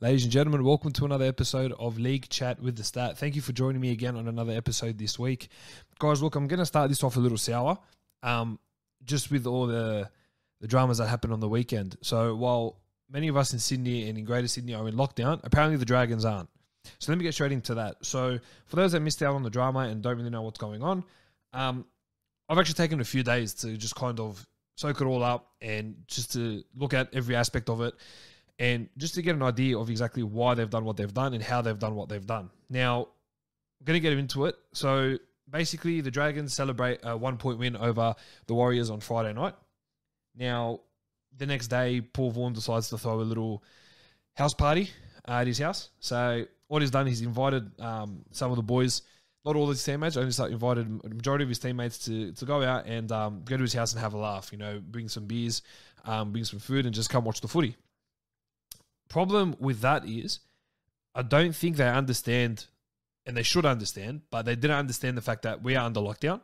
Ladies and gentlemen, welcome to another episode of League Chat with the Stat. Thank you for joining me again on another episode this week. Guys, look, I'm going to start this off a little sour, just with all the dramas that happened on the weekend. So while many of us in Sydney and in Greater Sydney are in lockdown, apparently the Dragons aren't. So let me get straight into that. So for those that missed out on the drama and don't really know what's going on, I've actually taken a few days to just kind of soak it all up and just to look at every aspect of it and just to get an idea of exactly why they've done what they've done and how they've done what they've done. Now, I'm going to get into it. So basically, the Dragons celebrate a 1-point win over the Warriors on Friday night. Now, the next day, Paul Vaughan decides to throw a little house party at his house. So what he's done, he's invited some of the boys, not all his teammates, only invited a majority of his teammates to go out and go to his house and have a laugh, bring some beers, bring some food and just come watch the footy. Problem with that is I don't think they understand, and they should understand, but they didn't understand the fact that we are under lockdown.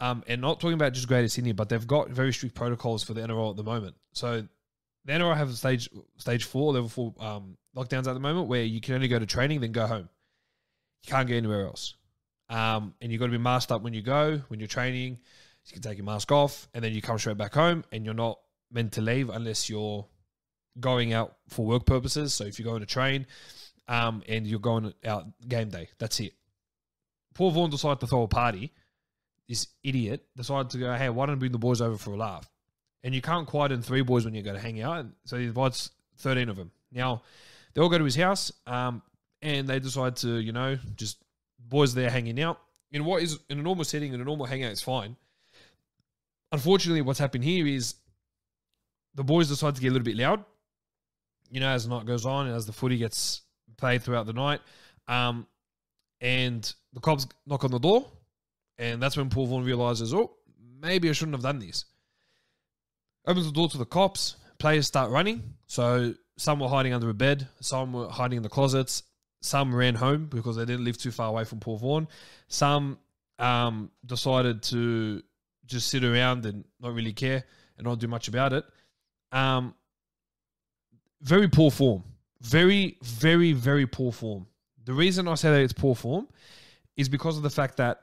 And not talking about just Greater Sydney, but they've got very strict protocols for the NRL at the moment. So the NRL have stage 4, level 4 lockdowns at the moment where you can only go to training, then go home. You can't go anywhere else. And you've got to be masked up when you go, when you're training. You can take your mask off, and then you come straight back home, and you're not meant to leave unless you're going out for work purposes. So if you're going to train and you're going out game day, that's it. Paul Vaughan decided to throw a party. This idiot decided to go, hey, why don't I bring the boys over for a laugh? And you can't quieten 3 boys when you go to hang out. So he invites 13 of them. Now, they all go to his house and they decide to, just boys there hanging out. In what is in a normal setting, in a normal hangout, it's fine. Unfortunately, what's happened here is the boys decide to get a little bit loud. As the night goes on and as the footy gets played throughout the night. And the cops knock on the door. And that's when Paul Vaughan realises, maybe I shouldn't have done this. Opens the door to the cops. Players start running. So some were hiding under a bed. Some were hiding in the closets. Some ran home because they didn't live too far away from Paul Vaughan. Some decided to just sit around and not really care and not do much about it. Very poor form. Very, very, very poor form. The reason I say that it's poor form is because of the fact that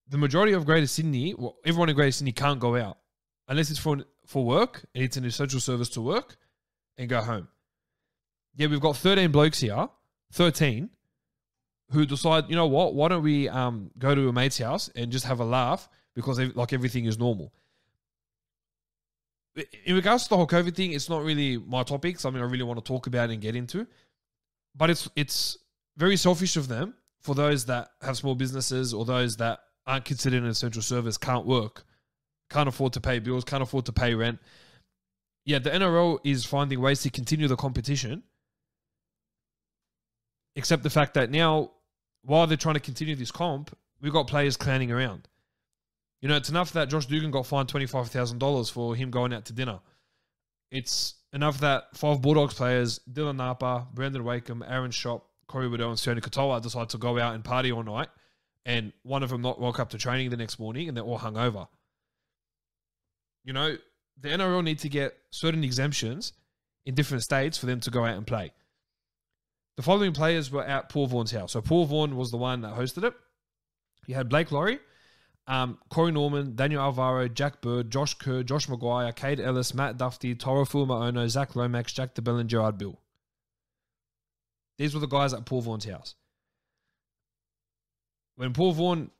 the majority of Greater Sydney, everyone in Greater Sydney can't go out unless it's for work and it's an essential service to work and go home. Yeah, we've got 13 blokes here, 13, who decide, you know what, why don't we go to a mate's house and just have a laugh because everything is normal. In regards to the whole COVID thing, it's not really my topic, something I really want to talk about and get into. But it's very selfish of them for those that have small businesses or those that aren't considered an essential service, can't work, can't afford to pay bills, can't afford to pay rent. Yeah, the NRL is finding ways to continue the competition, except the fact that now, while they're trying to continue this comp, we've got players clowning around. It's enough that Josh Dugan got fined $25,000 for him going out to dinner. It's enough that 5 Bulldogs players, Dylan Napa, Brandon Wakeham, Aaron Shop, Corey Waddell, and Sione Katoa decide to go out and party all night, and one of them not woke up to training the next morning, and they're all hungover. The NRL need to get certain exemptions in different states for them to go out and play. The following players were at Paul Vaughan's house. So Paul Vaughan was the one that hosted it. You had Blake Laurie, Corey Norman, Daniel Alvaro, Jack Bird, Josh Kerr, Josh Maguire, Cade Ellis, Matt Duffy, Toro Fulma-Ono, Zach Lomax, Jack DeBell, and Gerard Bill. These were the guys at Paul Vaughan's house. When Paul Vaughan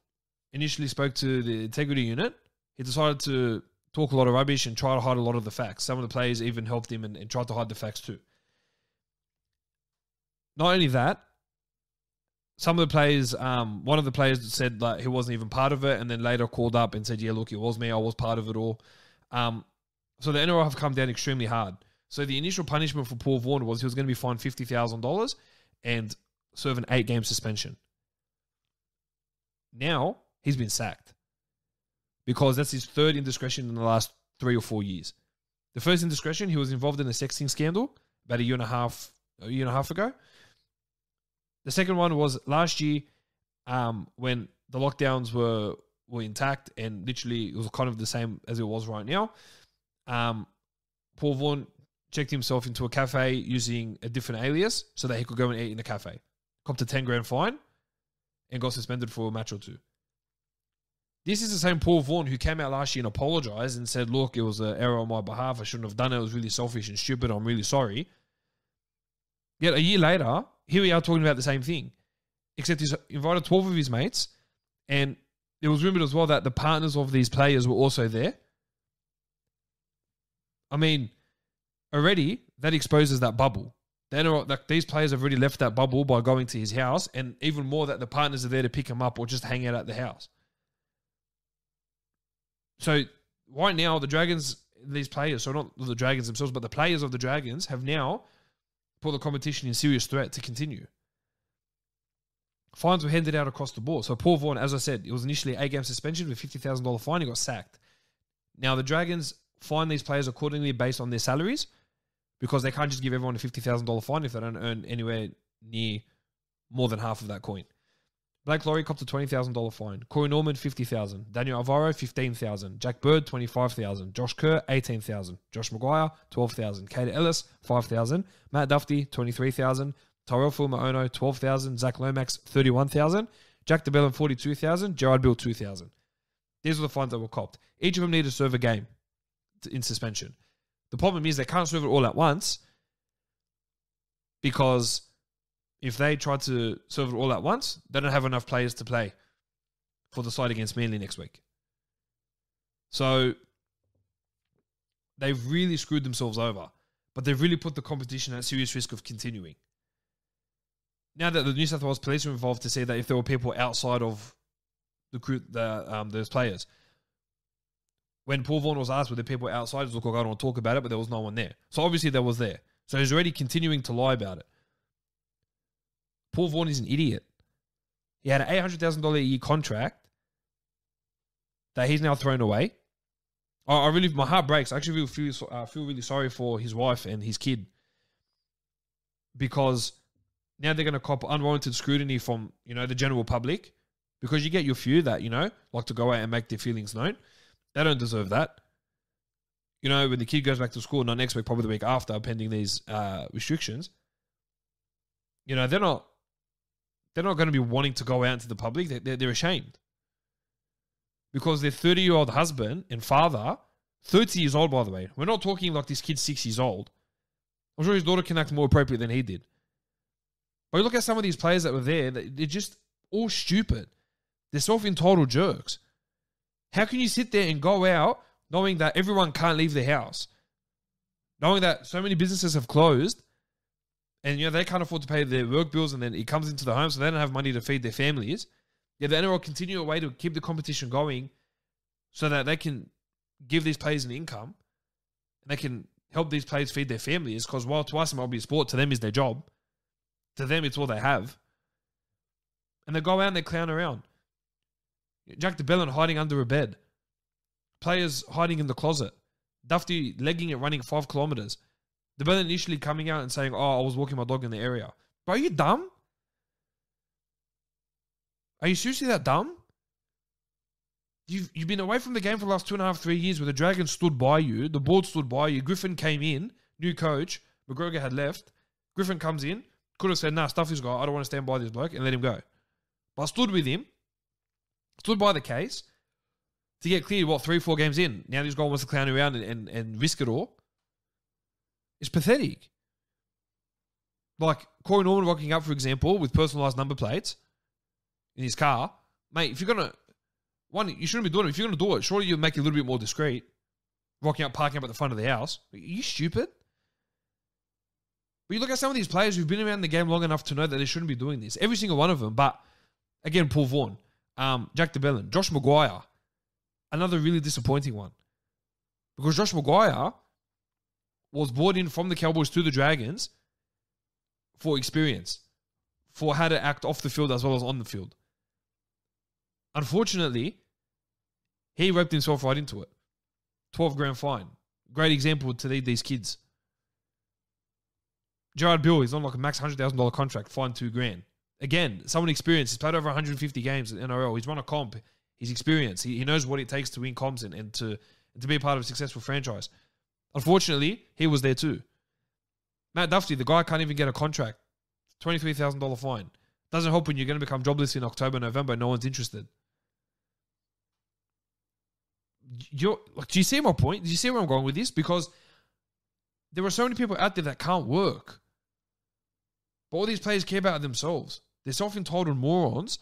initially spoke to the integrity unit, he decided to talk a lot of rubbish and try to hide a lot of the facts. Some of the players even helped him and tried to hide the facts too. Not only that, some of the players, one of the players said that he wasn't even part of it, and then later called up and said, yeah, look, it was me, I was part of it all. So the NRL have come down extremely hard. So the initial punishment for Paul Vaughan was he was going to be fined $50,000 and serve an 8-game suspension. Now, he's been sacked because that's his 3rd indiscretion in the last 3 or 4 years. The first indiscretion, he was involved in a sexting scandal about a year and a half ago. The second one was last year when the lockdowns were intact and literally it was kind of the same as it was right now. Paul Vaughan checked himself into a cafe using a different alias so that he could go and eat in the cafe. Copped a 10 grand fine and got suspended for a match or two. This is the same Paul Vaughan who came out last year and apologized and said, look, it was an error on my behalf. I shouldn't have done it. It was really selfish and stupid. I'm really sorry. Yet a year later, here we are talking about the same thing, except he's invited 12 of his mates, and there was rumored as well that the partners of these players were also there. I mean, already that exposes that bubble. These players have already left that bubble by going to his house, and even more that the partners are there to pick him up or just hang out at the house. So right now, the Dragons, these players, so not the Dragons themselves, but the players of the Dragons have now put the competition in serious threat to continue. Fines were handed out across the board. So Paul Vaughan, as I said, it was initially an 8-game suspension with a $50,000 fine. He got sacked. Now the Dragons fine these players accordingly based on their salaries, because they can't just give everyone a $50,000 fine if they don't earn anywhere near more than half of that coin. Blake Laurie copped a $20,000 fine. Corey Norman, $50,000. Daniel Alvaro, $15,000. Jack Bird, $25,000. Josh Kerr, $18,000. Josh Maguire, $12,000. Kader Ellis, $5,000. Matt Duffy, $23,000. Tyrell Fulmer-Ono, $12,000. Zach Lomax, $31,000. Jack DeBellin, $42,000. Gerard Bill, $2,000. These were the fines that were copped. Each of them needed to serve a game in suspension. The problem is they can't serve it all at once, because if they try to serve it all at once, they don't have enough players to play for the side against Manly next week. So they've really screwed themselves over, but they've really put the competition at serious risk of continuing. Now that the New South Wales Police are involved to see that if there were people outside of the crew, those players. When Paul Vaughan was asked were there people outside, he was like, I don't want to talk about it, but there was no one there. So obviously there was there. So he's already continuing to lie about it. Paul Vaughan is an idiot. He had an $800,000 a year contract that he's now thrown away. My heart breaks. I actually feel really sorry for his wife and his kid, because now they're going to cop unwarranted scrutiny from, the general public, because you get your few that, like to go out and make their feelings known. They don't deserve that. When the kid goes back to school, not next week, probably the week after, pending these restrictions, they're not going to be wanting to go out into the public. They're ashamed. Because their 30-year-old husband and father, 30 years old, by the way. We're not talking like this kid's 6 years old. I'm sure his daughter can act more appropriate than he did. But you look at some of these players that were there, they're just all stupid. They're self-entitled jerks. How can you sit there and go out knowing that everyone can't leave the house? Knowing that so many businesses have closed and, they can't afford to pay their work bills, and then it comes into the home, so they don't have money to feed their families. Yeah, the NRL continue a way to keep the competition going so that they can give these players an income and they can help these players feed their families, because while to us it might be a sport, to them is their job. To them, it's all they have. And they go out and they clown around. Jack DeBellin hiding under a bed. Players hiding in the closet. Duffy legging it, running 5 kilometers. DeBellin initially coming out and saying, I was walking my dog in the area. Bro, are you dumb? Are you seriously that dumb? You've been away from the game for the last 2.5, 3 years, where the Dragons stood by you. The board stood by you. Griffin came in. New coach. McGregor had left. Griffin comes in. Could have said, Duffy's guy, I don't want to stand by this bloke, and let him go. But I stood with him. Stood by the case to get cleared, 3-4 games in. Now this guy wants to clown around and risk it all. It's pathetic. Like Corey Norman rocking up, for example, with personalised number plates in his car. Mate, if you're going to... One, you shouldn't be doing it. If you're going to do it, surely you'll make it a little bit more discreet. Rocking up, parking up at the front of the house. Are you stupid? But you look at some of these players who've been around the game long enough to know that they shouldn't be doing this. Every single one of them. But, again, Paul Vaughan. Jack DeBellin, Josh Maguire, another really disappointing one. Because Josh Maguire was brought in from the Cowboys to the Dragons for experience, for how to act off the field as well as on the field. Unfortunately, he roped himself right into it. 12 grand fine. Great example to lead these kids. Gerard Bill is on like a max $100,000 contract, fined $2 grand. Again, someone experienced. He's played over 150 games in NRL. He's run a comp. He's experienced. He knows what it takes to win comps and to be a part of a successful franchise. Unfortunately, he was there too. Matt Duffy, the guy can't even get a contract. $23,000 fine. Doesn't help when you're going to become jobless in October, November, and no one's interested. Do you see my point? Do you see where I'm going with this? Because there are so many people out there that can't work. But all these players care about themselves. They're self-entitled morons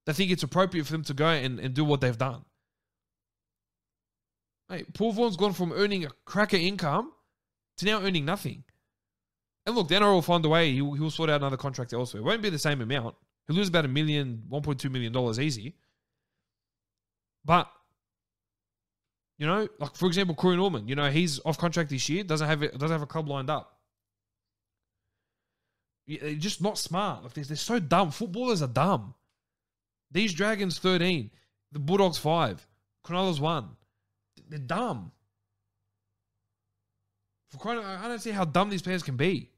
that think it's appropriate for them to go and do what they've done. Hey, Paul Vaughan's gone from earning a cracker income to now earning nothing. And look, the NRL will find a way. He'll sort out another contract elsewhere. It won't be the same amount. He'll lose about $1.2 million easy. But, like for example, Corey Norman, he's off contract this year, doesn't have a club lined up. They're just not smart. Like they're so dumb. Footballers are dumb. These Dragons 13, the Bulldogs 5, Cronulla's 1. They're dumb. I don't see how dumb these players can be.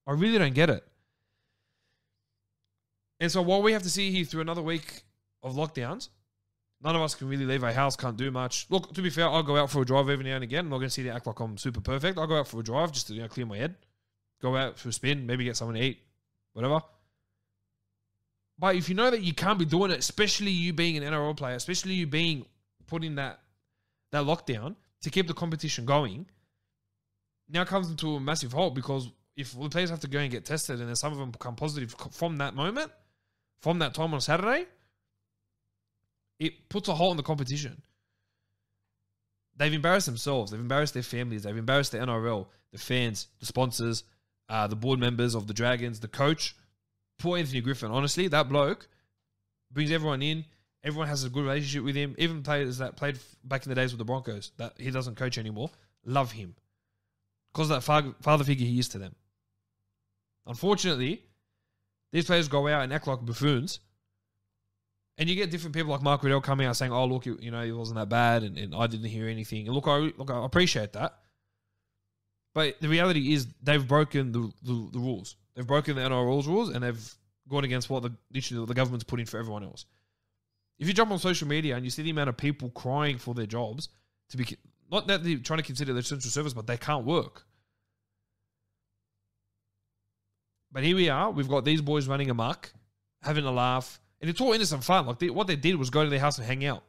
I really don't get it. And so while we have to see here through another week of lockdowns, none of us can really leave our house, can't do much. Look, to be fair, I'll go out for a drive every now and again. I'm not going to sit there and act like I'm super perfect. I'll go out for a drive just to clear my head. Go out for a spin, maybe get something to eat, whatever. But if you know that you can't be doing it, especially you being an NRL player, especially you being put in that lockdown to keep the competition going, now comes into a massive hole because if the players have to go and get tested and then some of them become positive from that moment, from that time on Saturday, it puts a hole in the competition. They've embarrassed themselves. They've embarrassed their families. They've embarrassed the NRL, the fans, the sponsors, the board members of the Dragons, the coach. Poor Anthony Griffin. Honestly, that bloke brings everyone in. Everyone has a good relationship with him. Even players that played back in the days with the Broncos, that he doesn't coach anymore, love him. Because of that father figure he is to them. Unfortunately, these players go out and act like buffoons. And you get different people like Mark Riddell coming out saying, oh, look, he wasn't that bad and I didn't hear anything. And look, I appreciate that. But the reality is they've broken the rules. They've broken the NRL's rules and they've gone against what the government's put in for everyone else. If you jump on social media and you see the amount of people crying for their jobs, to be not that they're trying to consider their essential service, but they can't work. But here we are. We've got these boys running amok, having a laugh. And it's all innocent fun. Like what they did was go to their house and hang out.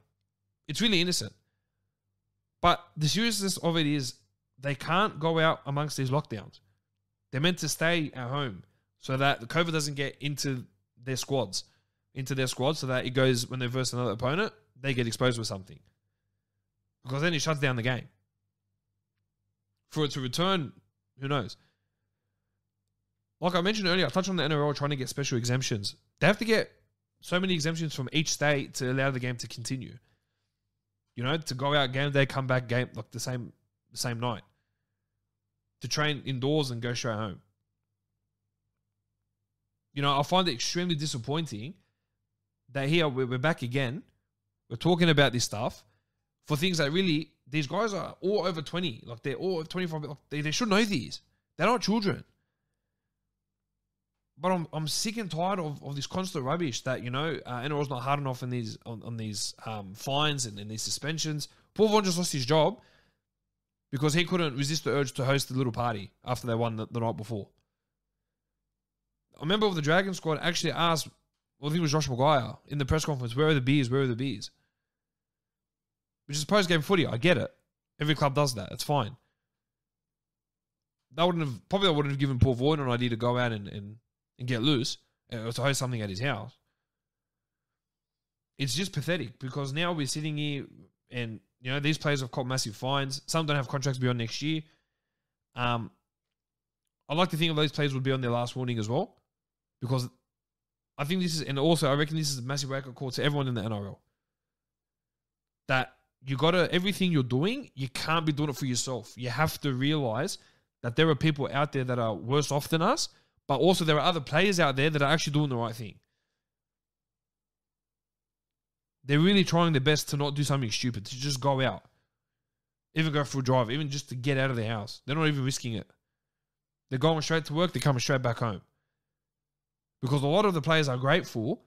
It's really innocent. But the seriousness of it is they can't go out amongst these lockdowns. They're meant to stay at home so that the COVID doesn't get into their squads so that it goes when they verse another opponent, they get exposed with something. Because then it shuts down the game. For it to return, who knows? Like I mentioned earlier, I touched on the NRL trying to get special exemptions. They have to get so many exemptions from each state to allow the game to continue. To go out game day, come back game like the same night. To train indoors and go straight home. I find it extremely disappointing that here we're back again. We're talking about this stuff for things that really, these guys are all over 20. Like they're all 25. Like they should know these. They're not children. But I'm sick and tired of this constant rubbish that, NRL's not hard enough on these fines and these suspensions. Paul Vaughan just lost his job because he couldn't resist the urge to host a little party after they won the night before. A member of the Dragon squad actually asked, I think it was Josh Maguire, in the press conference, where are the beers? Where are the beers? Which is post-game footy. I get it. Every club does that. It's fine. They wouldn't have given Paul Vaughan an idea to go out and get loose or to host something at his house. It's just pathetic because now we're sitting here and, these players have caught massive fines. Some don't have contracts beyond next year. I like to think of those players would be on their last warning as well because I think this is, and also I reckon this is a massive wake-up call to everyone in the NRL. That everything you're doing, you can't be doing it for yourself. You have to realize that there are people out there that are worse off than us, but also there are other players out there that are actually doing the right thing. They're really trying their best to not do something stupid, to just go out. Even go for a drive, even just to get out of the house. They're not even risking it. They're going straight to work, they're coming straight back home. Because a lot of the players are grateful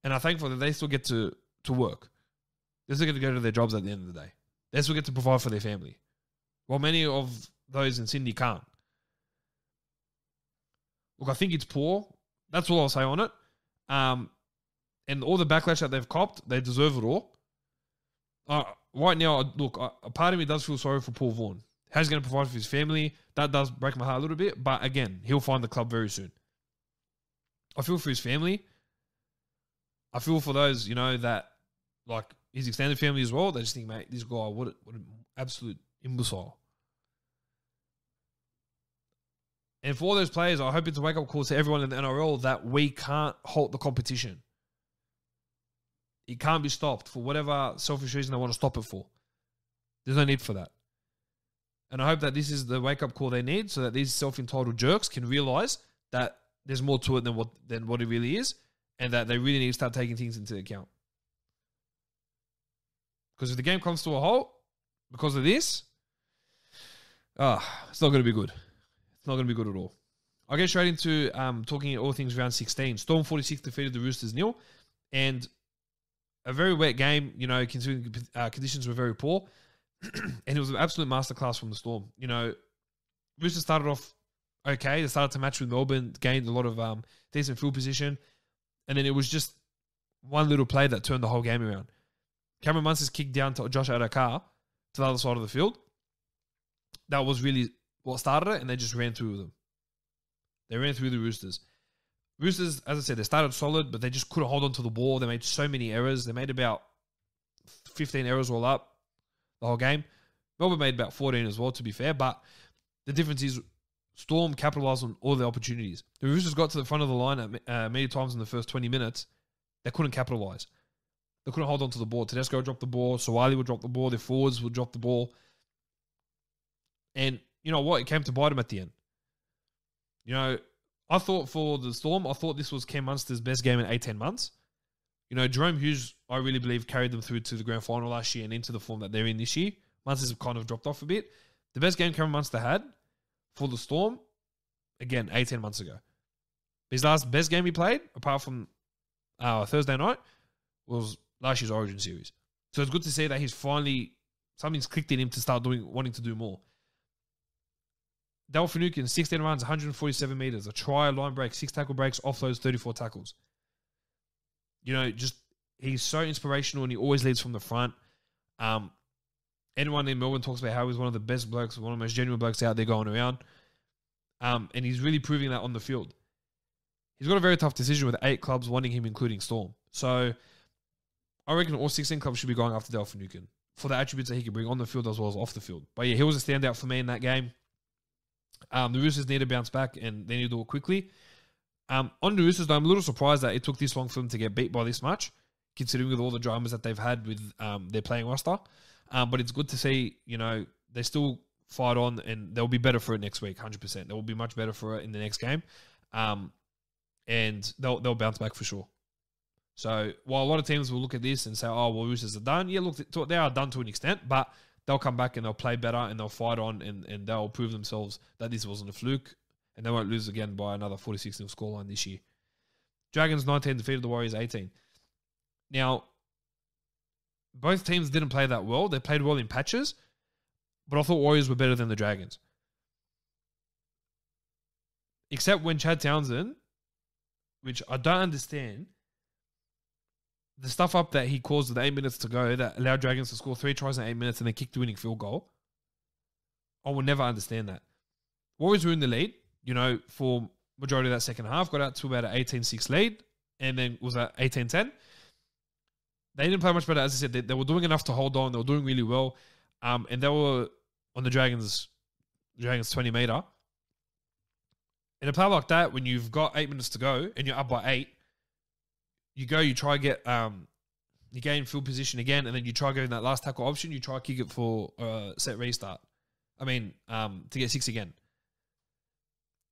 and are thankful that they still get to work. They still get to go to their jobs at the end of the day. They still get to provide for their family. While many of those in Sydney can't. Look, I think it's poor. That's all I'll say on it. And all the backlash that they've copped, they deserve it all. Right now, look, a part of me does feel sorry for Paul Vaughan. How he's going to provide for his family, that does break my heart a little bit. But again, he'll find the club very soon. I feel for his family. I feel for those, that, like, his extended family as well. They just think, mate, this guy, what an absolute imbecile. And for all those players, I hope it's a wake-up call to everyone in the NRL that we can't halt the competition. It can't be stopped for whatever selfish reason they want to stop it for. There's no need for that. And I hope that this is the wake-up call they need so that these self-entitled jerks can realise that there's more to it than what it really is, and that they really need to start taking things into account. Because if the game comes to a halt because of this, it's not going to be good. It's not going to be good at all. I'll get straight into talking all things round 16. Storm 46 defeated the Roosters 0, and a very wet game, considering conditions were very poor. And it was an absolute masterclass from the Storm. Roosters started off okay. They started to match with Melbourne, gained a lot of decent field position. And then it was just one little play that turned the whole game around. Cameron Munster's kick down to Josh Adokar to the other side of the field. That was really what started it, and they just ran through them. They ran through the Roosters. Roosters, as I said, they started solid, but they just couldn't hold on to the ball. They made so many errors. They made about 15 errors all up the whole game. Melbourne made about 14 as well, to be fair. But the difference is Storm capitalised on all the opportunities. The Roosters got to the front of the line at many times in the first 20 minutes. They couldn't capitalise. They couldn't hold on to the ball. Tedesco would drop the ball. Sawali would drop the ball. Their forwards would drop the ball. And you know what? It came to bite them at the end. I thought for the Storm, this was Cam Munster's best game in 18 months. Jerome Hughes, I really believe, carried them through to the grand final last year and into the form that they're in this year. Munster's kind of dropped off a bit. The best game Cameron Munster had for the Storm, again, 18 months ago. His last best game he played, apart from Thursday night, was last year's Origin Series. So it's good to see that he's finally, something's clicked in him to start wanting to do more. Dale Finucane, 16 runs, 147 metres, a try, line break, 6 tackle breaks, offloads, 34 tackles. He's so inspirational and he always leads from the front. Anyone in Melbourne talks about how he's one of the best blokes, one of the most genuine blokes out there going around. And he's really proving that on the field. He's got a very tough decision with 8 clubs wanting him, including Storm. So I reckon all 16 clubs should be going after Dale Finucane for the attributes that he can bring on the field as well as off the field. But yeah, he was a standout for me in that game. The Roosters need to bounce back and they need to do it quickly. On the Roosters, though, I'm a little surprised that it took this long for them to get beat by this much, considering with all the dramas that they've had with their playing roster. But it's good to see, they still fight on and they'll be better for it next week, 100%. They will be much better for it in the next game. And they'll bounce back for sure. So while a lot of teams will look at this and say, oh, well, Roosters are done. Yeah, look, they are done to an extent, but they'll come back and they'll play better and they'll fight on and they'll prove themselves that this wasn't a fluke and they won't lose again by another 46-0 scoreline this year. Dragons 19 defeated the Warriors 18. Now, both teams didn't play that well. They played well in patches, but I thought Warriors were better than the Dragons. Except when Chad Townsend, which I don't understand, the stuff up that he caused with 8 minutes to go that allowed Dragons to score 3 tries in 8 minutes and then kick the winning field goal. I will never understand that. Warriors were in the lead, for majority of that second half, got out to about an 18-6 lead, and then was at 18-10. They didn't play much better. As I said, they were doing enough to hold on. They were doing really well. And they were on the Dragons 20-meter. In a play like that, when you've got 8 minutes to go and you're up by 8, you try to get, you gain field position again, and then you try going that last tackle option, you try to kick it for set restart. To get 6 again.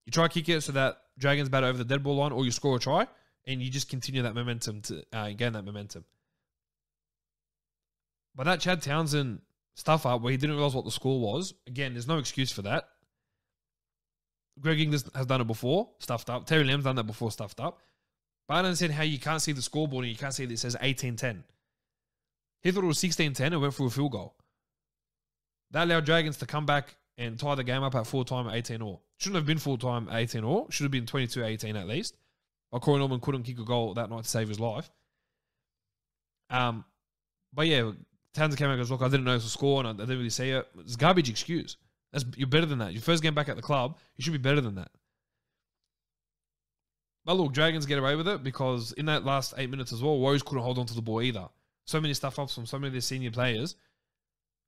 You try to kick it so that Dragons bat over the dead ball line, or you score a try, and you just continue that momentum to gain that momentum. But that Chad Townsend stuff up where he didn't realise what the score was, again, there's no excuse for that. Greg Inglis has done it before, stuffed up. Terry Lamb's done that before, stuffed up. But I don't understand how you can't see the scoreboard and you can't see that it says 18-10. He thought it was 16-10 and went for a field goal. That allowed Dragons to come back and tie the game up at full-time at 18 all. Shouldn't have been full-time at 18 all. Should have been 22-18 at least. Corey Norman couldn't kick a goal that night to save his life. But yeah, Townsend came out and goes, look, I didn't know it was a score and I didn't really see it. It's a garbage excuse. You're better than that. Your first game back at the club, you should be better than that. But look, Dragons get away with it because in that last 8 minutes as well, Warriors couldn't hold on to the ball either. So many stuff-ups from so many of their senior players.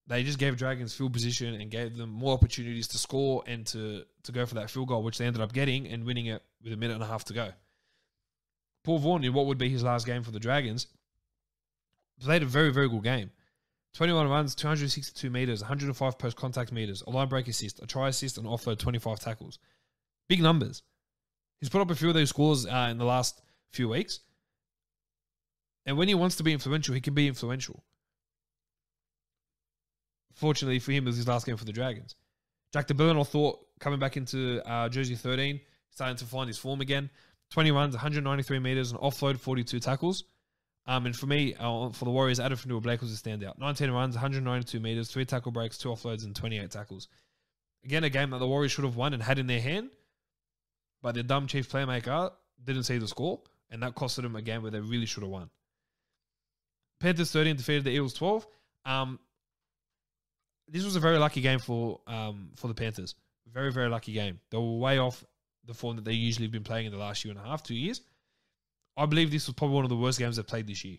They just gave Dragons field position and gave them more opportunities to score and to go for that field goal, which they ended up getting and winning it with a minute and a half to go. Paul Vaughan, in what would be his last game for the Dragons, played a very, very good game. 21 runs, 262 metres, 105 post-contact metres, a line break assist, a try assist, and offload 25 tackles. Big numbers. He's put up a few of those scores in the last few weeks. And when he wants to be influential, he can be influential. Fortunately for him, it was his last game for the Dragons. Jack DeBerlin, I thought, coming back into jersey 13, starting to find his form again. 20 runs, 193 metres, and offload 42 tackles. And for me, for the Warriors, Adam Fanua-Blake was a standout. 19 runs, 192 metres, 3 tackle breaks, 2 offloads, and 28 tackles. Again, a game that the Warriors should have won and had in their hand, but their dumb chief playmaker didn't see the score, and that costed them a game where they really should have won. Panthers 13 defeated the Eagles 12. This was a very lucky game for the Panthers. Very, very lucky game. They were way off the form that they usually have been playing in the last year and a half, 2 years. I believe this was probably one of the worst games they've played this year.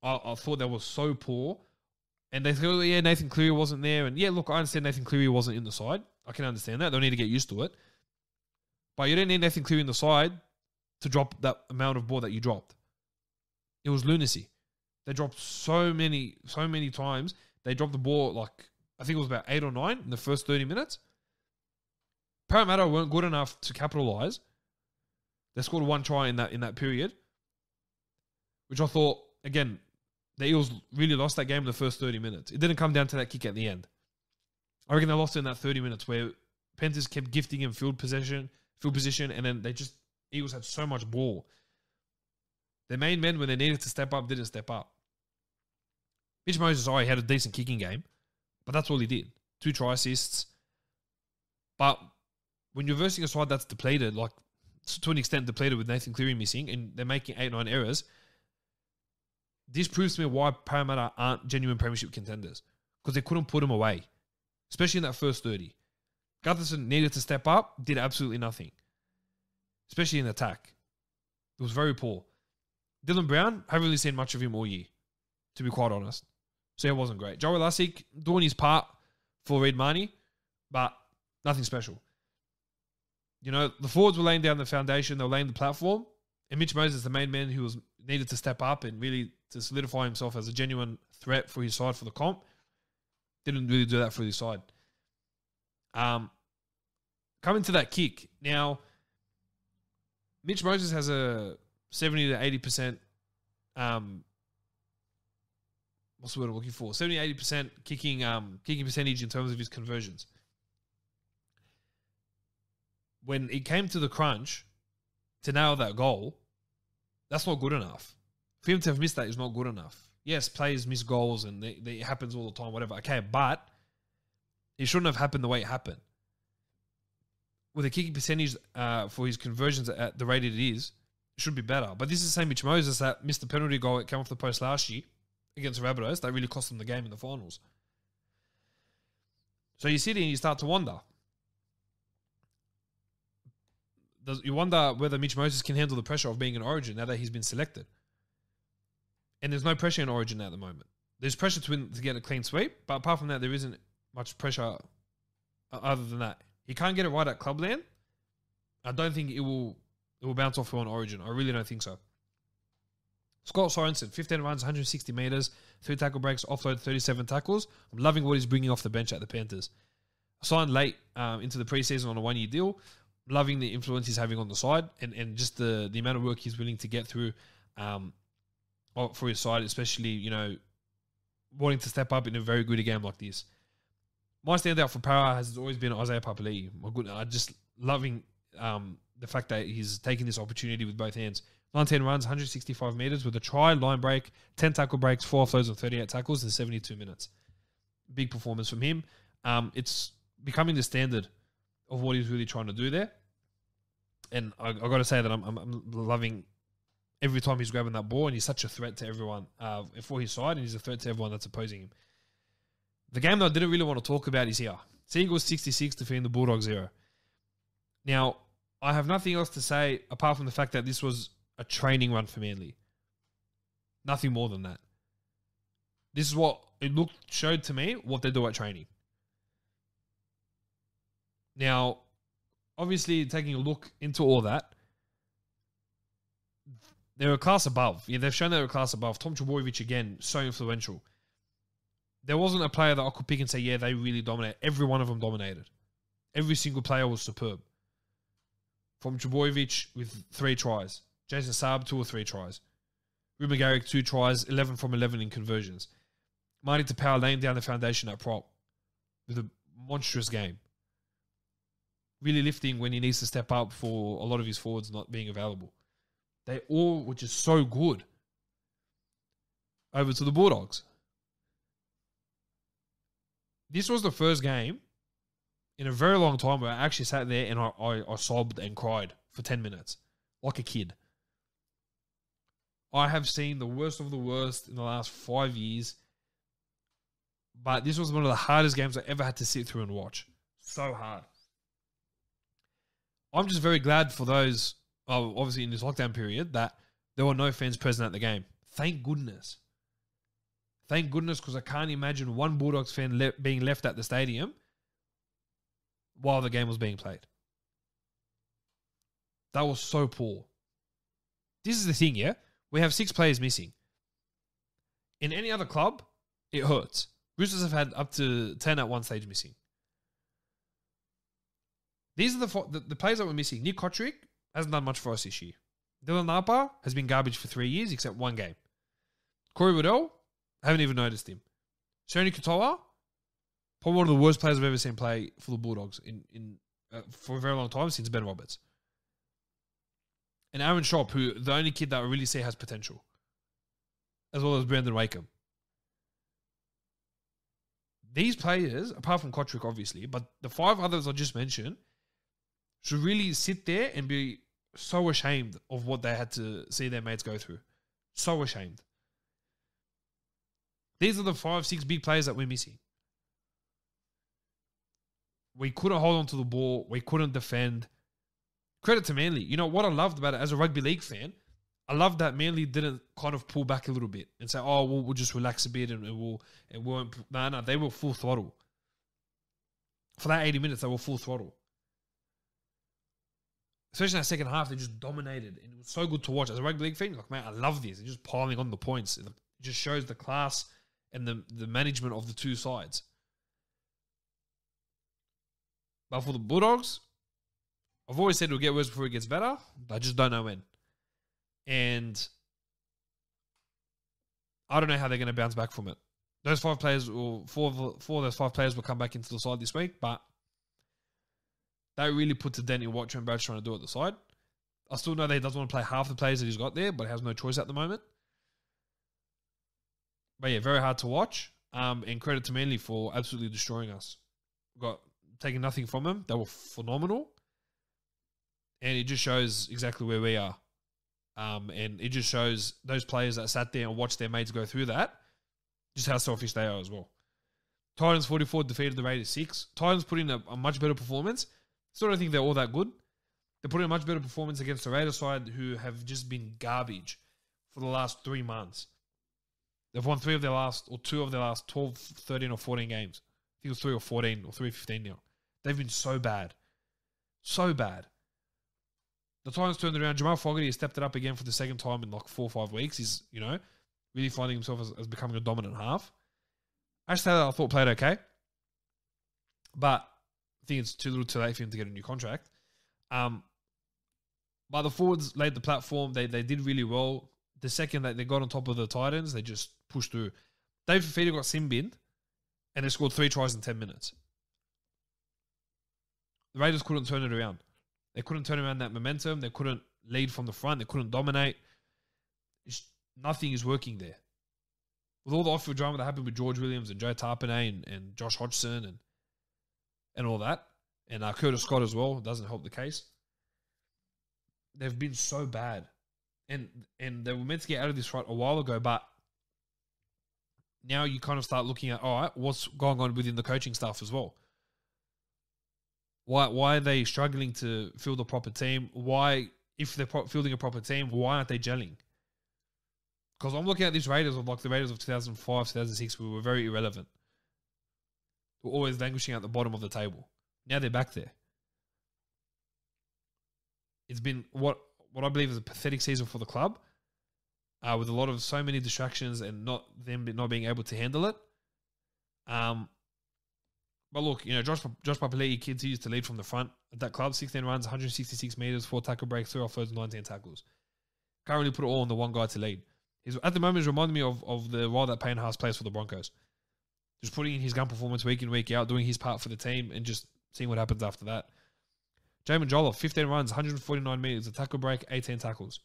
I thought they were so poor. And they thought, yeah, Nathan Cleary wasn't there. And yeah, look, I understand Nathan Cleary wasn't in the side. I can understand that. They'll need to get used to it. But you don't need Nathan Cleary in the side to drop that amount of ball that you dropped. It was lunacy. They dropped so many times. They dropped the ball, like, I think it was about 8 or 9 in the first 30 minutes. Parramatta weren't good enough to capitalise. They scored 1 try in that period, which I thought, again, the Eagles really lost that game in the first 30 minutes. It didn't come down to that kick at the end. I reckon they lost it in that 30 minutes where Panthers kept gifting him field position, and then Eagles had so much ball. Their main men, when they needed to step up, didn't step up. Mitch Moses, he had a decent kicking game, but that's all he did. 2 try assists. But when you're versing a side that's depleted, like to an extent depleted with Nathan Cleary missing, and they're making 8-9 errors, this proves to me why Parramatta aren't genuine premiership contenders. Because they couldn't put them away. Especially in that first 30. Gutherson needed to step up, did absolutely nothing. Especially in attack. It was very poor. Dylan Brown, haven't really seen much of him all year, to be quite honest. So it wasn't great. Joey Lussick doing his part for Reid Marnie, but nothing special. You know, the forwards were laying down the foundation, they were laying the platform, and Mitch Moses, the main man who needed to step up and really to solidify himself as a genuine threat for his side for the comp, didn't really do that for his side. Coming to that kick. Now, Mitch Moses has a 70 to 80%, what's the word I'm looking for? 70 to 80% kicking percentage in terms of his conversions. When it came to the crunch to nail that goal, that's not good enough. For him to have missed that is not good enough. Yes, players miss goals and it happens all the time, whatever. Okay, but it shouldn't have happened the way it happened. With a kicking percentage for his conversions at the rate it is, it should be better. But this is the same Mitch Moses that missed the penalty goal that came off the post last year against the Rabbitohs. That really cost them the game in the finals. So you sit here and you start to wonder. You wonder whether Mitch Moses can handle the pressure of being in Origin now that he's been selected. And there's no pressure in Origin at the moment. There's pressure to get a clean sweep, but apart from that, there isn't much pressure other than that. He can't get it right at Clubland. I don't think it will bounce off on Origin. I really don't think so. Scott Sorensen, 15 runs, 160 metres, 3 tackle breaks, offload 37 tackles. I'm loving what he's bringing off the bench at the Panthers. Signed late into the preseason on a 1-year deal. Loving the influence he's having on the side and just the amount of work he's willing to get through for his side, especially, you know, wanting to step up in a very good game like this. My standout for Para has always been Isaiah Papali'i. My goodness, I'm just loving the fact that he's taking this opportunity with both hands. 19 runs, 165 metres with a try, line break, 10 tackle breaks, 4 offloads and 38 tackles in 72 minutes. Big performance from him. It's becoming the standard of what he's really trying to do there. And I got to say that I'm loving every time he's grabbing that ball, and he's such a threat to everyone for his side, and he's a threat to everyone that's opposing him. The game that I didn't really want to talk about is here. Seagulls 66 defeating the Bulldogs 0. Now, I have nothing else to say apart from the fact that this was a training run for Manly. Nothing more than that. This is what it showed to me what they do at training. Now, obviously, taking a look into all that, they're a class above. Yeah, they've shown they're a class above. Tom Trbojevic, again, so influential. There wasn't a player that I could pick and say, yeah, they really dominate. Every one of them dominated. Every single player was superb. From Trbojevic with 3 tries. Jason Saab, 2 or 3 tries. Ruben Garrick, 2 tries, 11 from 11 in conversions. Marty Tapau laying down the foundation at prop with a monstrous game. Really lifting when he needs to step up for a lot of his forwards not being available. They all were just so good. Over to the Bulldogs. This was the first game in a very long time where I actually sat there and I sobbed and cried for 10 minutes. Like a kid. I have seen the worst of the worst in the last 5 years. But this was one of the hardest games I ever had to sit through and watch. So hard. I'm just very glad for those, obviously in this lockdown period, that there were no fans present at the game. Thank goodness. Thank goodness, because I can't imagine one Bulldogs fan being left at the stadium while the game was being played. That was so poor. This is the thing, yeah? We have 6 players missing. In any other club, it hurts. Roosters have had up to 10 at one stage missing. These are the players that were missing. Nick Kotrick hasn't done much for us this year. Dylan Napa has been garbage for 3 years, except one game. Corey Waddell, haven't even noticed him. Sony Katoa, probably one of the worst players I've ever seen play for the Bulldogs for a very long time, since Ben Roberts. And Aaron Schopp, who the only kid that I really see has potential. As well as Brandon Wakeham. These players, apart from Kotrick obviously, but the 5 others I just mentioned, should really sit there and be so ashamed of what they had to see their mates go through. So ashamed. These are the 5-6 big players that we're missing. We couldn't hold on to the ball. We couldn't defend. Credit to Manly. You know what I loved about it as a rugby league fan? I loved that Manly didn't kind of pull back a little bit and say, "Oh, we'll just relax a bit and we won't." No, they were full throttle. For that 80 minutes, they were full throttle. Especially in that second half, they just dominated, and it was so good to watch as a rugby league fan. Like, man, I love this. They're just piling on the points. It just shows the class and the management of the two sides. But for the Bulldogs, I've always said it'll get worse before it gets better. I just don't know when. And I don't know how they're going to bounce back from it. Those 5 players, or four of those 5 players will come back into the side this week, but that really puts a dent in what Trent Brad's trying to do at the side. I still know that he doesn't want to play half the players that he's got there, but he has no choice at the moment. But yeah, very hard to watch. And credit to Manly for absolutely destroying us. Taking nothing from them. They were phenomenal. And it just shows exactly where we are. And it just shows those players that sat there and watched their mates go through that, just how selfish they are as well. Titans 44 defeated the Raiders 6. Titans put in a much better performance. Still don't think they're all that good. They put in a much better performance against the Raiders side, who have just been garbage for the last 3 months. They've won 2 of their last 12, 13 or 14 games. I think it was 3 or 14 or 3 15 now. They've been so bad. So bad. The Titans turned it around. Jamal Fogarty has stepped it up again for the second time in like 4 or 5 weeks. He's, really finding himself as becoming a dominant half. Ash Taylor, I thought, played okay. But I think it's too little too late for him to get a new contract. But the forwards laid the platform. They did really well. The second that they got on top of the Titans, they just pushed through. Dave Fafita got sin-binned, and they scored 3 tries in 10 minutes. The Raiders couldn't turn it around. They couldn't turn around that momentum. They couldn't lead from the front. They couldn't dominate. Nothing is working there. With all the off-field drama that happened with George Williams and Joe Tarpanay and Josh Hodgson, and and all that. And Curtis Scott as well. Doesn't help the case. They've been so bad. And they were meant to get out of this fight a while ago, but now you kind of start looking at, all right, what's going on within the coaching staff as well? Why are they struggling to field a proper team? Why, if they're fielding a proper team, why aren't they gelling? Because I'm looking at these Raiders of like the Raiders of 2005, 2006, we were very irrelevant. We're always languishing at the bottom of the table. Now they're back there. It's been what I believe is a pathetic season for the club, with a lot of so many distractions and not being able to handle it. But look, Josh Papali'i continues to lead from the front at that club. 16 runs, 166 meters, 4 tackle breaks, 3 offloads, 19 tackles. Can't really put it all on the one guy to lead. At the moment, he's reminding me of the role that Payne Haas plays for the Broncos. Just putting in his gun performance week in, week out, doing his part for the team, and just seeing what happens after that. Jamin Jolloff, 15 runs, 149 meters, a tackle break, 18 tackles.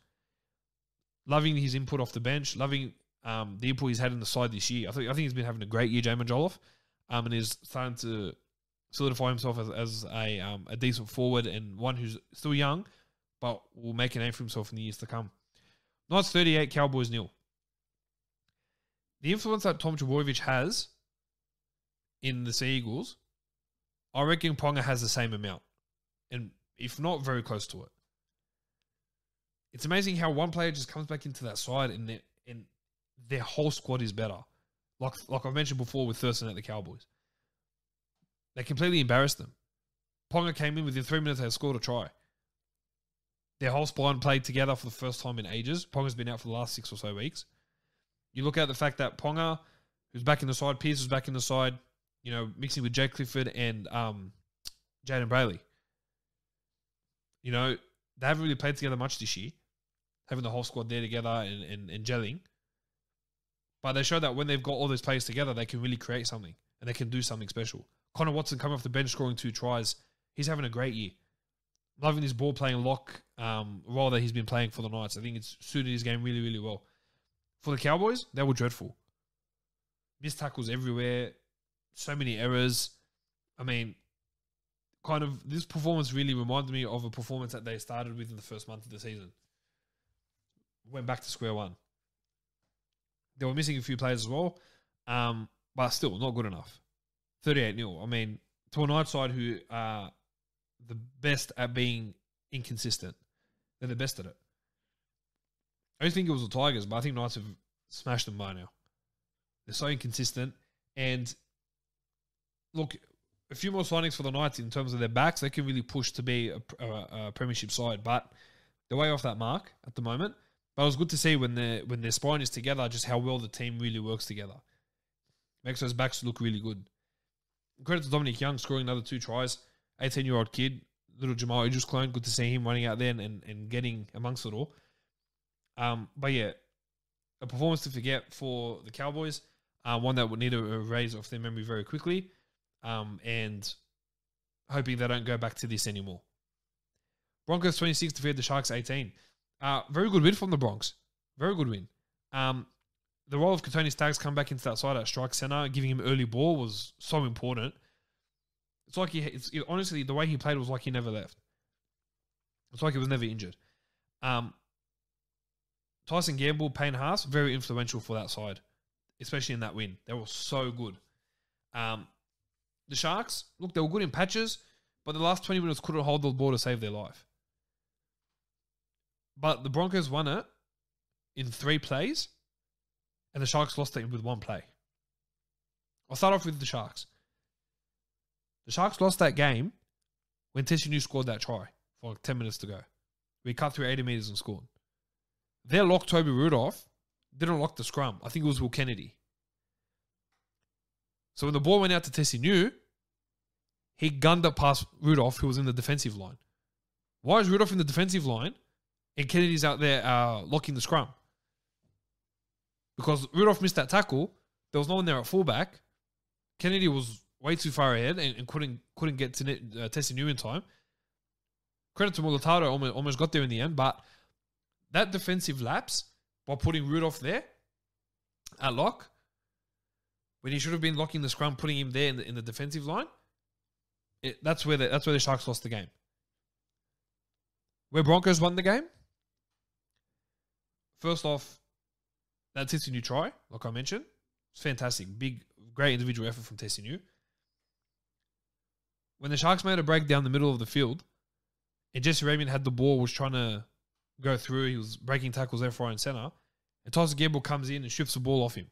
Loving his input off the bench, loving the input he's had in the side this year. I think he's been having a great year, Jamin Jolloff, and is starting to solidify himself as a decent forward and one who's still young, but will make a name for himself in the years to come. Knights 38, Cowboys 0. The influence that Tom Trbojevic has in the Sea Eagles, I reckon Ponga has the same amount, and if not, very close to it. It's amazing how one player just comes back into that side and their whole squad is better. Like I've mentioned before with Thurston at the Cowboys. They completely embarrassed them. Ponga came in within 3 minutes, they had scored a try. Their whole spine played together for the first time in ages. Ponga's been out for the last 6 or so weeks. You look at the fact that Ponga, who's back in the side, Pierce was back in the side, mixing with Jake Clifford and Jaden Brayley. They haven't really played together much this year, having the whole squad there together and gelling. But they show that when they've got all those players together, they can really create something and they can do something special. Connor Watson coming off the bench scoring 2 tries. He's having a great year. Loving this ball playing lock role that he's been playing for the Knights. I think it's suited his game really, really well. For the Cowboys, they were dreadful. Missed tackles everywhere. So many errors. I mean, kind of this performance really reminded me of a performance that they started with in the first month of the season. Went back to square one. They were missing a few players as well, but still not good enough. 38-0. I mean, to a Knights side who are the best at being inconsistent. They're the best at it. I don't think it was the Tigers, but I think Knights have smashed them by now. They're so inconsistent. And look, a few more signings for the Knights in terms of their backs, they can really push to be a premiership side, but they're way off that mark at the moment. But it was good to see when their spine is together, just how well the team really works together. Makes those backs look really good. Credit to Dominic Young scoring another 2 tries. 18-year-old kid, little Jamal Idris clone. Good to see him running out there and getting amongst it all. But yeah, a performance to forget for the Cowboys. One that would need to erase off their memory very quickly. And hoping they don't go back to this anymore. Broncos 26 defeated the Sharks 18. Very good win from the Bronx. Very good win. The role of Katoni Staggs come back into that side at strike center, giving him early ball was so important. It's like honestly, the way he played was like he never left. It's like he was never injured. Tyson Gamble, Payne Haas, very influential for that side, especially in that win. They were so good. The Sharks, look, they were good in patches, but the last 20 minutes couldn't hold the ball to save their life. But the Broncos won it in 3 plays, and the Sharks lost it with 1 play. I'll start off with the Sharks. The Sharks lost that game when Tessinu scored that try for like 10 minutes to go. We cut through 80 meters and scored. Their lock, Toby Rudolph, didn't lock the scrum. I think it was Will Kennedy. So when the ball went out to Tessinu, he gunned it past Rudolph, who was in the defensive line. Why is Rudolph in the defensive line and Kennedy's out there locking the scrum? Because Rudolph missed that tackle. There was no one there at fullback. Kennedy was way too far ahead and couldn't get to Tessinu in time. Credit to Mulatado, almost got there in the end, but that defensive lapse by putting Rudolph there at lock, when he should have been locking the scrum, putting him there in the defensive line, That's where the Sharks lost the game. Where Broncos won the game, first off, that Tissinu try, like I mentioned, it's fantastic. Great individual effort from Tissinu. When the Sharks made a break down the middle of the field, and Jesse Ramian had the ball, was trying to go through, he was breaking tackles left, right, and center, and Tyson Gamble comes in and strips the ball off him.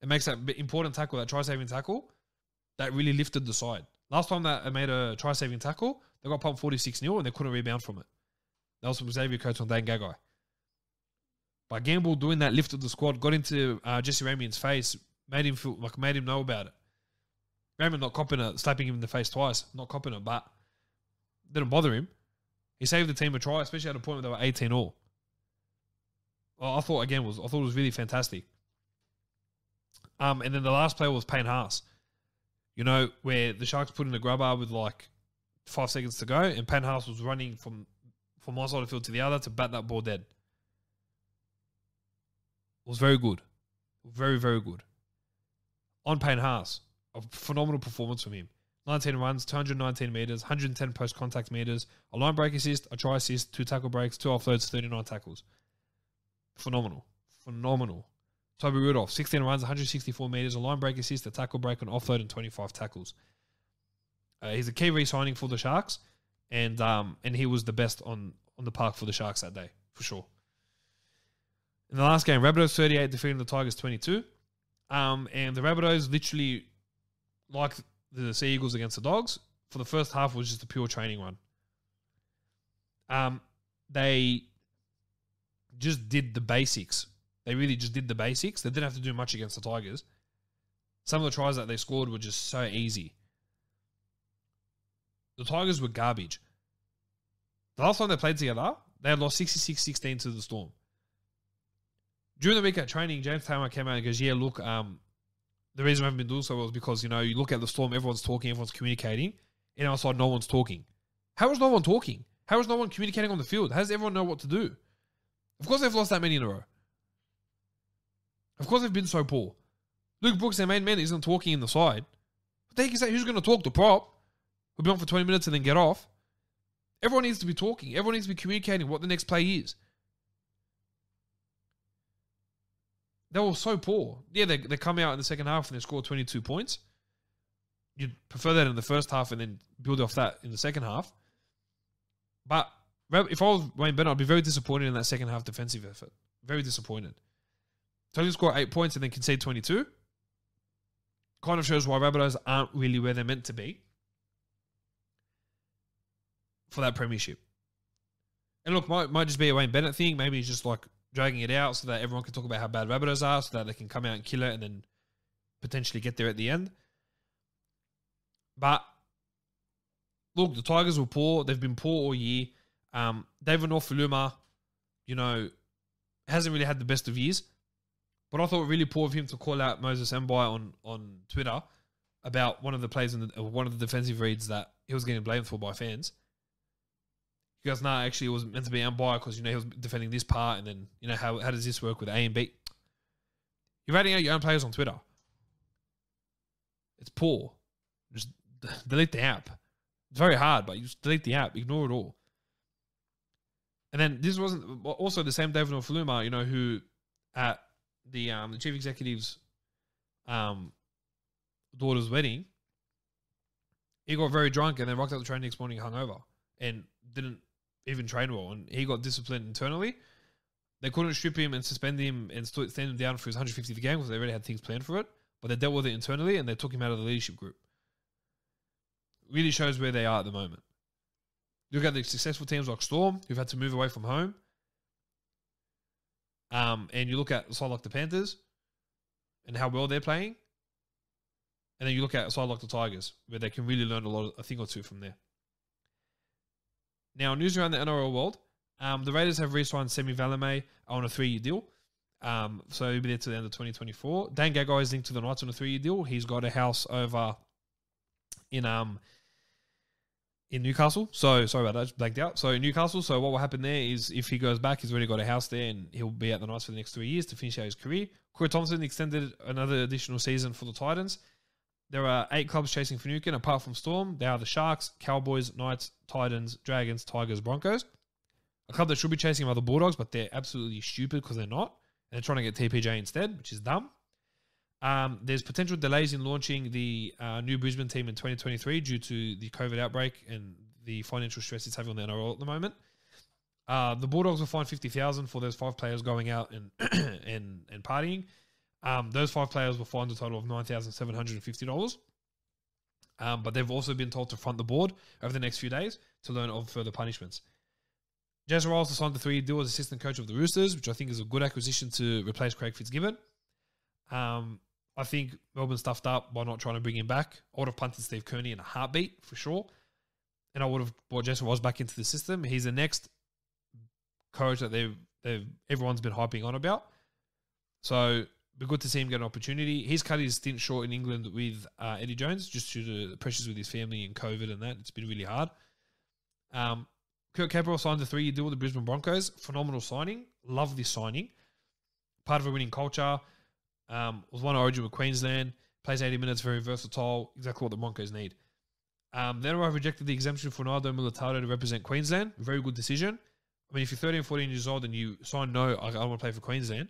It makes that important tackle, that try-saving tackle, that really lifted the side. Last time that I made a try-saving tackle, they got pumped 46-0 and they couldn't rebound from it. That was from Xavier Coates on Dan Gagai. By Gamble doing that, lifted the squad, got into Jesse Ramian's face, made him know about it. Ramian not copping it, slapping him in the face twice, not copping it, but didn't bother him. He saved the team a try, especially at a point where they were 18 all. I thought it was really fantastic. And then the last play was Payne Haas. You know, where the Sharks put in a grubber with like 5 seconds to go, and Payne Haas was running from one side of the field to the other to bat that ball dead. It was very good. Very, very good. On Payne Haas, a phenomenal performance from him. 19 runs, 219 metres, 110 post-contact metres, a line break assist, a try assist, 2 tackle breaks, 2 offloads, 39 tackles. Phenomenal. Toby Rudolph, 16 runs, 164 metres, a line break assist, a tackle break, an offload, and 25 tackles. He's a key re-signing for the Sharks, and he was the best on the park for the Sharks that day, for sure. In the last game, Rabbitohs 38, defeating the Tigers 22. And the Rabbitohs literally, like the Sea Eagles against the Dogs, for the first half was just a pure training run. They just did the basics. They really just did the basics. They didn't have to do much against the Tigers. Some of the tries that they scored were just so easy. The Tigers were garbage. The last time they played together, they had lost 66-16 to the Storm. During the week at training, James Taylor came out and goes, yeah, look, the reason we haven't been doing so well is because, you know, you look at the Storm, everyone's talking, everyone's communicating, and outside no one's talking. How is no one talking? How is no one communicating on the field? How does everyone know what to do? Of course they've lost that many in a row. Of course they've been so poor. Luke Brooks, their main man, isn't talking in the side. What the heck is that? Who's going to talk? The prop? Who'll be on for 20 minutes and then get off? Everyone needs to be talking. Everyone needs to be communicating what the next play is. They were so poor. Yeah, they come out in the second half and they score 22 points. You'd prefer that in the first half and then build off that in the second half. But if I was Wayne Bennett, I'd be very disappointed in that second half defensive effort. Very disappointed. So you score 8 points and then concede 22. Kind of shows why Rabbitohs aren't really where they're meant to be for that premiership. And look, might just be a Wayne Bennett thing. Maybe he's just like dragging it out so that everyone can talk about how bad Rabbitohs are, so that they can come out and kill it and then potentially get there at the end. But look, the Tigers were poor. They've been poor all year. David Norfoluma, you know, hasn't really had the best of years. But I thought it really poor of him to call out Moses Mbai on Twitter about one of the plays one of the defensive reads that he was getting blamed for by fans. He goes, nah, actually it was meant to be Mbai because, you know, he was defending this part and then, you know, how does this work with A and B? You're rating out your own players on Twitter. It's poor. Just delete the app. It's very hard, but you just delete the app. Ignore it all. And then this wasn't... Also, the same David Norfoluma, you know, who at the chief executive's daughter's wedding, he got very drunk and then rocked up the train next morning hungover and didn't even train well. And he got disciplined internally. They couldn't strip him and suspend him and stand him down for his 150th game because they already had things planned for it. But they dealt with it internally and they took him out of the leadership group. Really shows where they are at the moment. Look at the successful teams like Storm, who've had to move away from home. And you look at a side like the Panthers and how well they're playing. And then you look at a side like the Tigers, where they can really learn a thing or two from there. Now, news around the NRL world. The Raiders have re-signed Semi Valame on a 3-year deal. So he'll be there to the end of 2024. Dan Gagai is linked to the Knights on a 3-year deal. He's got a house over in Newcastle. So, sorry about that, just blanked out. So, in Newcastle, so what will happen there is if he goes back, he's already got a house there and he'll be at the Knights for the next 3 years to finish out his career. Corey Thompson extended another additional season for the Titans. There are 8 clubs chasing Finucane apart from Storm. They are the Sharks, Cowboys, Knights, Titans, Dragons, Tigers, Broncos. A club that should be chasing them are the Bulldogs, but they're absolutely stupid because they're not. And they're trying to get TPJ instead, which is dumb. There's potential delays in launching the new Brisbane team in 2023 due to the COVID outbreak and the financial stress it's having on the NRL at the moment. The Bulldogs will fine $50,000 for those 5 players going out and and partying. Those 5 players were fined a total of $9,750. But they've also been told to front the board over the next few days to learn of further punishments. Jason Riles signed the 3-year deal as assistant coach of the Roosters, which I think is a good acquisition to replace Craig Fitzgibbon. I think Melbourne stuffed up by not trying to bring him back. I would have punted Steve Kearney in a heartbeat for sure. And I would have brought Jason Riles back into the system. He's the next coach that everyone's been hyping on about. So it'd be good to see him get an opportunity. He's cut his stint short in England with Eddie Jones just due to the pressures with his family and COVID and that. It's been really hard. Kurt Capewell signed a 3-year deal with the Brisbane Broncos. Phenomenal signing. Love this signing. Part of a winning culture. Was won Origin with Queensland. Plays 80 minutes, very versatile. Exactly what the Broncos need. Then I rejected the exemption for Naldo Militado to represent Queensland. Very good decision. I mean, if you're 13, 14 years old and you sign no, I want to play for Queensland.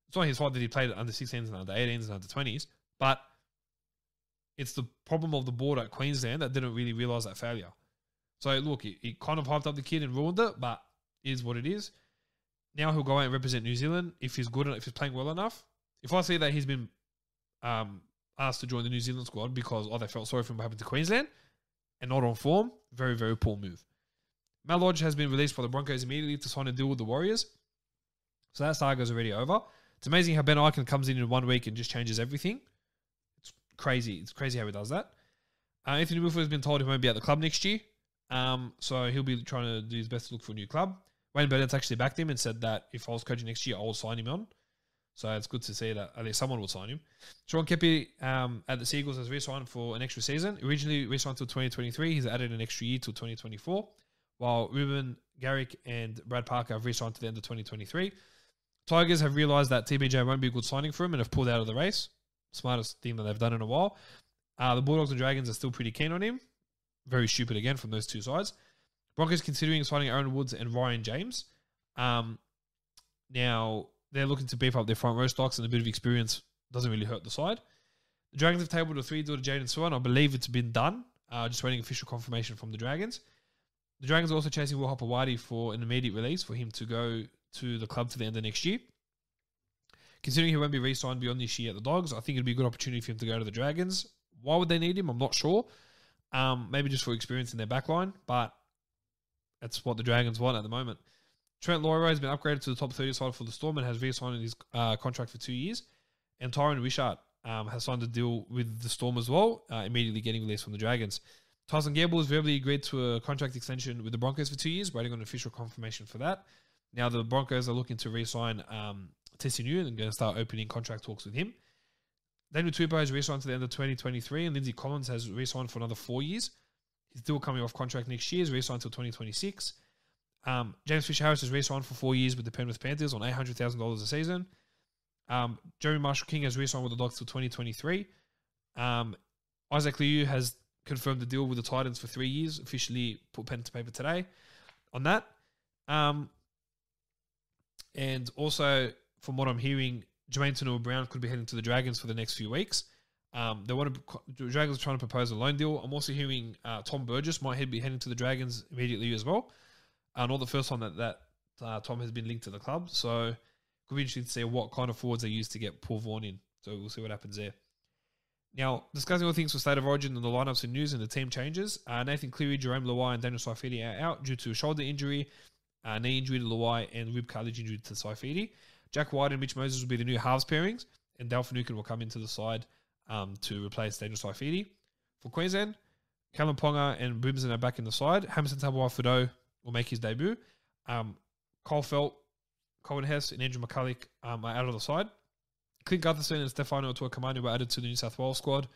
It's not his fault that he played under 16s and under 18s and under 20s. But it's the problem of the board at Queensland that didn't really realise that failure. So, look, he kind of hyped up the kid and ruined it, but it is what it is. Now he'll go out and represent New Zealand if he's good enough, if he's playing well enough. If I see that he's been asked to join the New Zealand squad because they felt sorry for him what happened to Queensland and not on form, very, very poor move. Matt Lodge has been released by the Broncos immediately to sign a deal with the Warriors. So that saga's already over. It's amazing how Ben Eichen comes in 1 week and just changes everything. It's crazy. It's crazy how he does that. Anthony Milford has been told he won't be at the club next year. So he'll be trying to do his best to look for a new club. Wayne Bennett's actually backed him and said that if I was coaching next year, I will sign him on. So it's good to see that at least someone will sign him. Sean Kepi at the Seagulls has re-signed for an extra season. Originally re-signed till 2023. He's added an extra year till 2024. While Ruben Garrick and Brad Parker have re-signed to the end of 2023. Tigers have realised that TBJ won't be a good signing for him and have pulled out of the race. Smartest thing that they've done in a while. The Bulldogs and Dragons are still pretty keen on him. Very stupid again from those two sides. Broncos considering signing Aaron Woods and Ryan James. Now, they're looking to beef up their front row stocks and a bit of experience doesn't really hurt the side. The Dragons have tabled a 3-deal to Jaden Swan. I believe it's been done. Just waiting official confirmation from the Dragons. The Dragons are also chasing Will Hopewadi for an immediate release for him to go to the club to the end of next year. Considering he won't be re-signed beyond this year at the Dogs, I think it'd be a good opportunity for him to go to the Dragons. Why would they need him? I'm not sure. Maybe just for experience in their backline, but that's what the Dragons want at the moment. Trent Loiero has been upgraded to the top 30 side for the Storm and has re-signed his contract for 2 years. And Tyron Wishart has signed a deal with the Storm as well, immediately getting released from the Dragons. Tyson Gamble has verbally agreed to a contract extension with the Broncos for 2 years, waiting on official confirmation for that. Now the Broncos are looking to re-sign Tessinu and going to start opening contract talks with him. Daniel Tupou has re-signed to the end of 2023, and Lindsay Collins has re-signed for another 4 years. He's still coming off contract next year. He's re-signed until 2026. James Fisher-Harris has re-signed for 4 years with the Penrith Panthers on $800,000 a season. Jeremy Marshall-King has re-signed with the Dogs till 2023. Isaac Liu has confirmed the deal with the Titans for 3 years, officially put pen to paper today on that. And also, from what I'm hearing, Jermaine Tanua-Brown could be heading to the Dragons for the next few weeks. The Dragons are trying to propose a loan deal. I'm also hearing Tom Burgess might be heading to the Dragons immediately as well. Not the first time that Tom has been linked to the club. So it could be interesting to see what kind of forwards they use to get Paul Vaughan in. So we'll see what happens there. Now, discussing all things for State of Origin and the lineups and news and the team changes. Nathan Cleary, Jerome Luai and Daniel Saifidi are out due to a shoulder injury, knee injury to Luai and rib cartilage injury to Saifidi. Jack White and Mitch Moses will be the new halves pairings, and Dale Finucane will come into the side to replace Daniel Saifidi. For Queensland, Callum Ponga and Brimson are back in the side. Hamilton Tabuai-Fidow will make his debut. Cole Felt, Colin Hess and Andrew McCulloch are out of the side. Clint Gutherson and Stefano Tuakamanu were added to the New South Wales squad,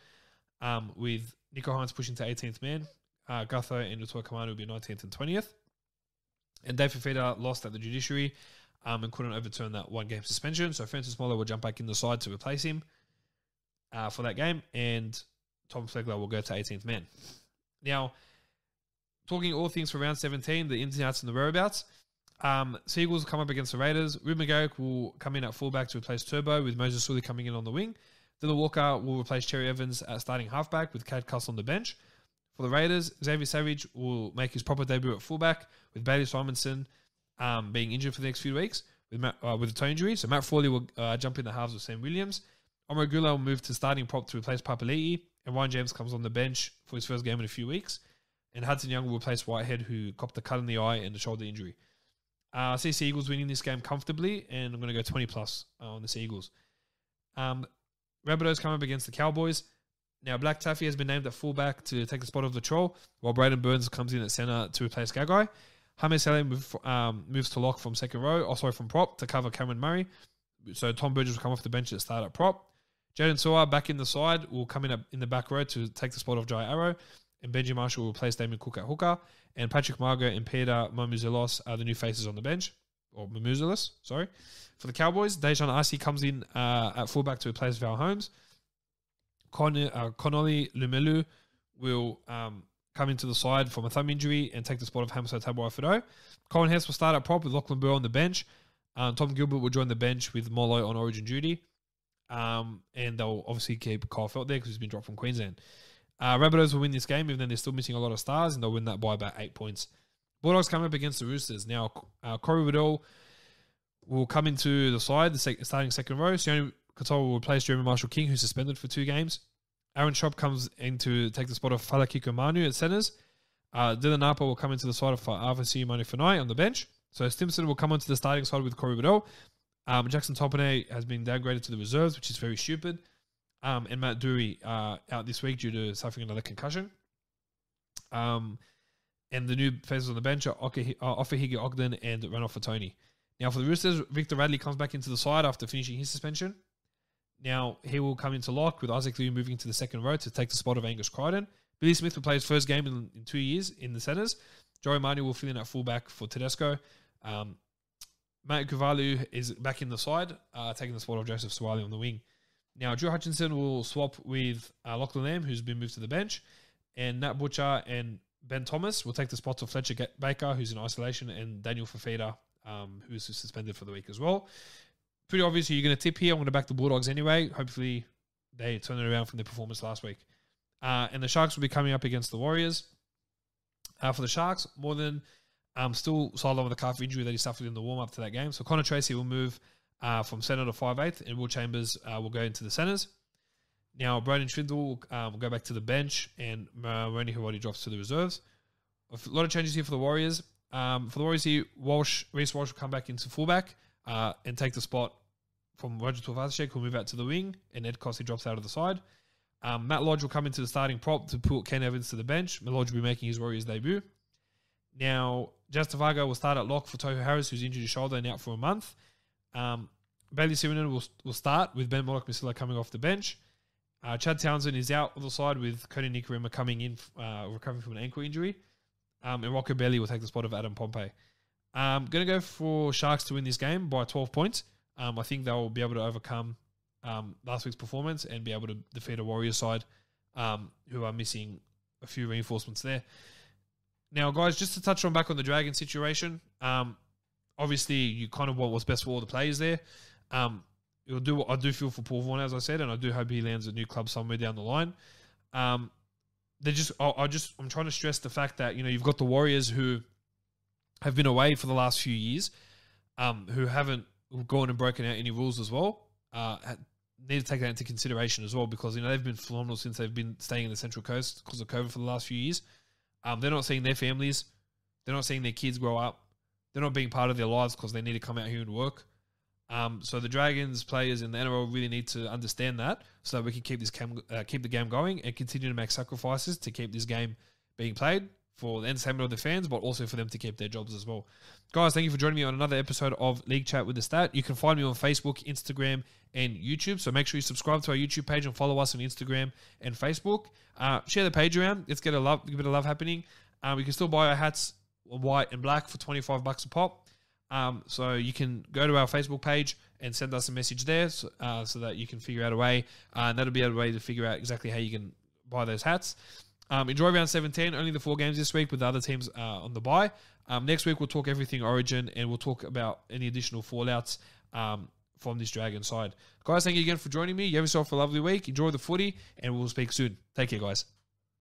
with Nico Hines pushing to 18th man. Gutho and Tuakamanu will be 19th and 20th. And Dave Fifita lost at the judiciary and couldn't overturn that 1-game suspension. So Francis Molo will jump back in the side to replace him. for that game, and Tom Flegler will go to 18th man. Now, talking all things for round 17, the ins and outs and the whereabouts. Seagulls will come up against the Raiders. Ruben McGarrick will come in at fullback to replace Turbo, with Moses Sully coming in on the wing. Dylan Walker will replace Cherry Evans at starting halfback, with Cade Cuss on the bench. For the Raiders, Xavier Savage will make his proper debut at fullback, with Bailey Simonson being injured for the next few weeks with a toe injury. So Matt Frawley will jump in the halves with Sam Williams. Omar Gula will move to starting prop to replace Papali'i, and Ryan James comes on the bench for his first game in a few weeks. And Hudson Young will replace Whitehead, who copped a cut in the eye and a shoulder injury. I see Seagulls winning this game comfortably, and I'm going to go 20 plus on the Seagulls. Rabbitohs come up against the Cowboys. Now, Black Taffy has been named at fullback to take the spot of Latrell, while Braden Burns comes in at centre to replace Gagai. Jaime Saleh moves to lock from second row, from prop to cover Cameron Murray. So Tom Burgess will come off the bench at start at prop. Jaden Sawa back in the side will come in the back row to take the spot of Jai Arrow. And Benji Marshall will replace Damien Cook at hooker. And Patrick Margo and Peter Mamuzelos are the new faces on the bench. Or Mamuzelos, sorry. For the Cowboys, Dejan Arce comes in at fullback to replace Val Holmes. Connolly Lumelu will come into the side from a thumb injury and take the spot of Hamza Tabuai-Fidow. Colin Hess will start at prop with Lachlan Burr on the bench. Tom Gilbert will join the bench with Molo on origin duty. And they'll obviously keep Kyle Felt there because he's been dropped from Queensland. Rabbitohs will win this game, even though they're still missing a lot of stars, and they'll win that by about 8 points. Bulldogs come up against the Roosters. Now, Corey Waddell will come into the side, starting second row. Sione Katoa will replace Jeremy Marshall-King, who's suspended for 2 games. Aaron Schropp comes in to take the spot of Falakiko Manu at centres. Dylan Napa will come into the side of Arvasi Manu-Fanai on the bench. So Stimson will come onto the starting side with Corey Waddell. Jackson Topine has been downgraded to the reserves, which is very stupid. And Matt Dury out this week due to suffering another concussion. And the new faces on the bench are Ofahigi Ogden and Ranoff Fatoni. Now for the Roosters, Victor Radley comes back into the side after finishing his suspension. Now he will come into lock with Isaac Liu moving to the second row to take the spot of Angus Crichton. Billy Smith will play his first game in 2 years in the centres. Joey Manu will fill in at fullback for Tedesco. Matt Kuvalu is back in the side, taking the spot of Joseph Swiley on the wing. Now, Drew Hutchinson will swap with Lachlan Lamb, who's been moved to the bench. And Nat Butcher and Ben Thomas will take the spots of Fletcher Baker, who's in isolation, and Daniel Fafita, who's suspended for the week as well. Pretty obvious you're going to tip here. I'm going to back the Bulldogs anyway. Hopefully, they turn it around from their performance last week. And the Sharks will be coming up against the Warriors. For the Sharks, more than still sidelined with a calf injury that he suffered in the warm-up to that game. So Connor Tracy will move from centre to 5'8", and Will Chambers will go into the centres. Now, Braden Trindle will go back to the bench, and Maroni Hiroti drops to the reserves. A lot of changes here for the Warriors. For the Warriors here, Reece Walsh will come back into fullback and take the spot from Roger Tuivasa-Sheck, who will move out to the wing, and Ed Cossey drops out of the side. Matt Lodge will come into the starting prop to put Ken Evans to the bench. Matt Lodge will be making his Warriors debut. Now, Justin Varga will start at lock for Tohu Harris, who's injured his shoulder and out for a month. Bailey Simonen will start with Ben Moloch-Masila coming off the bench. Chad Townsend is out on the side with Cody Nikarima coming in, recovering from an ankle injury. And Rocco Belli will take the spot of Adam Pompey. I'm going to go for Sharks to win this game by 12 points. I think they'll be able to overcome last week's performance and be able to defeat a Warriors side who are missing a few reinforcements there. Now, guys, just to touch on back on the Dragons situation, obviously you kind of want what's best for all the players there. I do feel for Paul Vaughan, as I said, and I do hope he lands a new club somewhere down the line. I'm trying to stress the fact that, you know, you've got the Warriors who have been away for the last few years, who haven't gone and broken out any rules as well. Need to take that into consideration as well, because, you know, they've been phenomenal since they've been staying in the Central Coast because of COVID for the last few years. They're not seeing their families. They're not seeing their kids grow up. They're not being part of their lives because they need to come out here and work. So the Dragons players in the NRL really need to understand that so that we can keep the game going and continue to make sacrifices to keep this game being played for the entertainment of the fans, but also for them to keep their jobs as well. Guys, thank you for joining me on another episode of League Chat with the Stat. You can find me on Facebook, Instagram, and YouTube. So make sure you subscribe to our YouTube page and follow us on Instagram and Facebook. Share the page around. Let's get a bit of love happening. We can still buy our hats white and black for $25 a pop. So you can go to our Facebook page and send us a message there so that you can figure out a way. And that'll be a way to figure out exactly how you can buy those hats. Enjoy round 17. Only the 4 games this week with the other teams on the bye. Next week, we'll talk everything Origin, and we'll talk about any additional fallouts from this Dragon side. Guys, thank you again for joining me. You have yourself a lovely week. Enjoy the footy, and we'll speak soon. Take care, guys.